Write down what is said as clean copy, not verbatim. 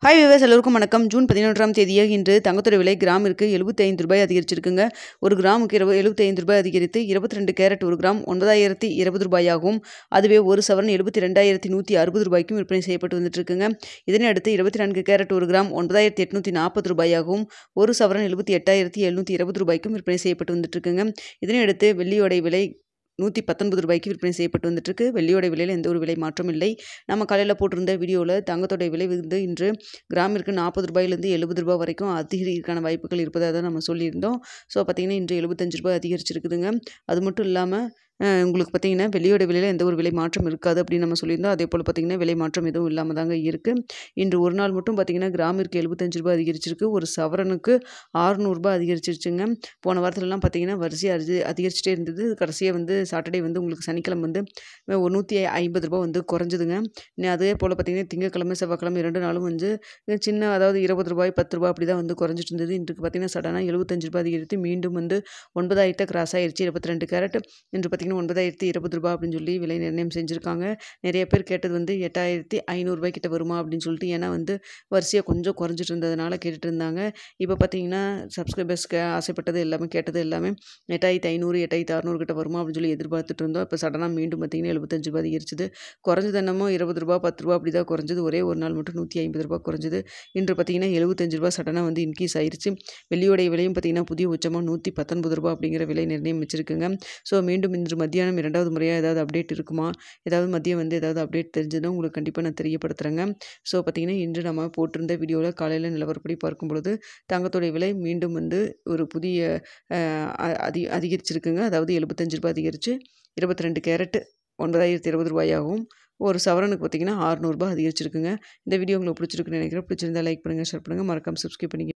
Hi viewers, எல்லோருக்கும் வணக்கம். June 11ஆம் தேதியாக இன்று தங்கத்தோட விலை கிராமிற்கு ரூ. 75 அதிகரிச்சிருக்குங்க. ஒரு கிராமுக்கு ரூ. 75 அதிகரித்து 22 கேரட் ஒரு கிராம் ரூ. 9020 அதுவே ஒரு சவரன் ரூ. 72,160 விற்பனை செய்யப்பட்டு வந்துட்டு இருக்குங்க. இதனை அடுத்து 24 கேரட் ஒரு கிராம் ரூ. 9840 ஒரு சவரன் ரூ. 78,720 விற்பனை செய்யப்பட்டு வந்துட்டு இருக்குங்க. இதனை அடுத்து வெள்ளியோடைய விலை ரூ. 119 விற்பனை செய்யப்பட்டு வந்துட்டுருக்கு. வெள்ளியோட விலையில் எந்த ஒரு விலை மாற்றம் இல்லை. நம்ம காலையில் போட்டிருந்த வீடியோவில் தங்கத்தோட விலை வந்து இன்று கிராமிற்கு ரூ. 40 ரூ. 70 வரைக்கும் அதிகரிக்கான வாய்ப்புகள் இருப்பதாக தான் நம்ம சொல்லியிருந்தோம். ஸோ பார்த்திங்கன்னா இன்று ரூ. 75 அதிகரிச்சிருக்குதுங்க. அது மட்டும் இல்லாமல் உங்களுக்கு பார்த்திங்கன்னா வெள்ளியோட விலையில் எந்த ஒரு விலை மாற்றம் இருக்காது அப்படின்னு நம்ம சொல்லியிருந்தோம். அதே போல் பார்த்திங்கன்னா விலை மாற்றம் எதுவும் இல்லாமல் தாங்க இருக்குது. இன்று ஒரு நாள் மட்டும் பார்த்திங்கன்னா கிராமிற்கு ரூ. 75 அதிகரிச்சிருக்கு. ஒரு சவரனுக்கு ரூ. 600 அதிகரிச்சிருச்சுங்க. போன வாரத்துலலாம் பார்த்திங்கன்னா வரிசையாக அதிகரிச்சிட்டே இருந்தது. கடைசியாக வந்து சாட்டர்டே வந்து உங்களுக்கு சனிக்கிழமை வந்து ரூ. 150 வந்து குறைஞ்சிதுங்க. அதே போல் பார்த்திங்கன்னா திங்கக்கிழமை செவ்வாய்க்கிழமை 2 நாளும் வந்து சின்ன அதாவது ரூ. 20 ரூ. 10 அப்படி தான் வந்து குறைஞ்சிட்டு இருந்தது. இன்றைக்கு பார்த்திங்கன்னா சடனாக ரூ. 75 அதிகரித்து மீண்டும் வந்து 9000 கிராஸ் ஆயிடுச்சு. 22 கேரட் இன்று பார்த்திங்கன்னா ரூ. 9020 அப்படின்னு சொல்லி விலை நிர்ணயம் செஞ்சுருக்காங்க. நிறைய பேர் கேட்டது வந்து ரூ. 8500 கிட்ட வருமா அப்படின்னு சொல்லிட்டு, ஏன்னா வந்து வரிசையாக கொஞ்சம் குறைஞ்சிட்டு இருந்ததுனால கேட்டுட்டு இருந்தாங்க. இப்போ பார்த்திங்கன்னா சப்ஸ்கிரைபர்ஸ்க்கு ஆசைப்பட்டது எல்லாமே கேட்டது எல்லாமே 8500 8600 கிட்ட வருமா அப்படின்னு சொல்லி எதிர்பார்த்துட்டு இருந்தோம். இப்போ சடனாக மீண்டும் பார்த்திங்கன்னா ரூ. 75 அதிகரிச்சது. குறைஞ்சது என்னமோ ரூ. 20 ரூ. 10 அப்படி தான் குறைஞ்சது. ஒரே ஒரு நாள் மட்டும் ரூ. 150 குறைஞ்சது. இன்று பார்த்திங்கன்னா ரூ. 75 சடனாக வந்து இன்க்ரீஸ் ஆயிடுச்சு. வெள்ளியோடைய விலையும் பார்த்திங்கன்னா புதிய உச்சமாக ரூ. 119 அப்படிங்கிற விலை நிர்ணயம் வச்சுருக்குங்க. ஸோ மீண்டும் இன்று மத்தியானம் 2வது முறையாக ஏதாவது அப்டேட் இருக்குமா, ஏதாவது மதியம் வந்து ஏதாவது அப்டேட் தெரிஞ்சதுன்னா உங்களுக்கு கண்டிப்பாக நான் தெரியப்படுத்துகிறேங்க. ஸோ பார்த்திங்கன்னா இன்று நம்ம போட்டிருந்த வீடியோவில் காலையில் நிலவரப்படி பார்க்கும் பொழுது தங்கத்தோடைய விலை மீண்டும் வந்து ஒரு புதிய அதிகரிச்சிருக்குங்க. அதாவது ரூ. 75 அதிகரித்து 22 கேரட் ரூ. 9020 ஒரு சவரனுக்கு பார்த்திங்கன்னா ரூ. 600 அதிகரிச்சிருக்குங்க. இந்த வீடியோ உங்களுக்கு பிடிச்சிருக்குன்னு நினைக்கிறேன். பிடிச்சிருந்தா லைக் பண்ணுங்கள், ஷேர் பண்ணுங்கள், மறக்காம சப்ஸ்கிரைப் பண்ணிக்க.